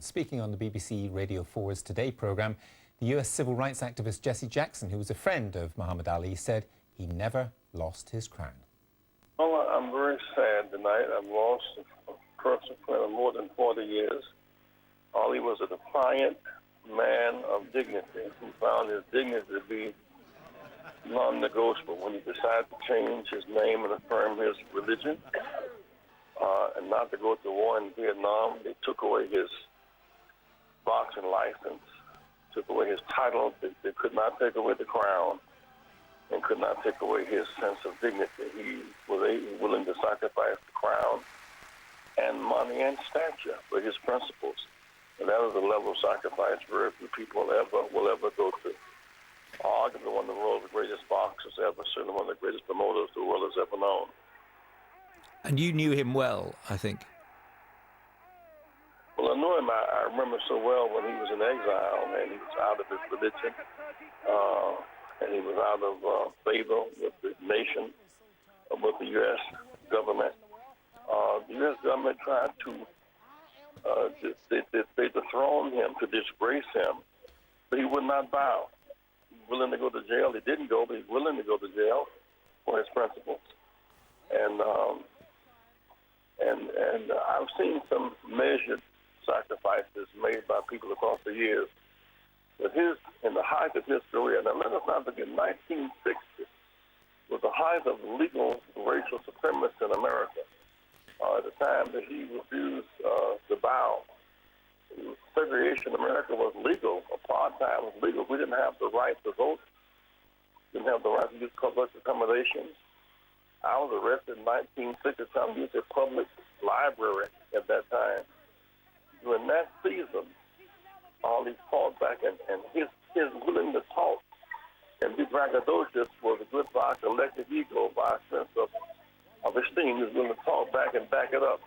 Speaking on the BBC Radio 4's Today programme, the US civil rights activist Jesse Jackson, who was a friend of Muhammad Ali, said he never lost his crown. Well, I'm very sad tonight. I've lost a personal friend of more than 40 years. Ali was a defiant man of dignity who found his dignity to be non-negotiable when he decided to change his name and affirm his religion and not to go to war in Vietnam. They took away his boxing license, took away his title. They could not take away the crown and could not take away his sense of dignity. He was willing to sacrifice the crown and money and stature for his principles. And that is a level of sacrifice very few people will ever go to. Arguably one of the world's greatest boxers ever, certainly one of the greatest promoters the world has ever known. And you knew him well, I think. Well, I knew him. I remember so well when he was in exile and he was out of his religion and he was out of favor with the nation, with the U.S. government. The U.S. government tried to they dethroned him, to disgrace him, but he would not bow. He was willing to go to jail. He didn't go, but he's willing to go to jail for his principles. And I've seen some measured sacrifices made by people across the years. But in the height of his career, now let us not forget, 1960 was the height of legal racial supremacy in America. At the time that he refused to bow. Segregation in America was legal. Apartheid was legal. We didn't have the right to vote. Didn't have the right to use public accommodations. I was arrested in 1960 trying to use a public library at that time. During that season, all he fought back, and his willing to talk and be braggadocious was a good by collective ego, by a sense of esteem. He was willing to talk back and back it up.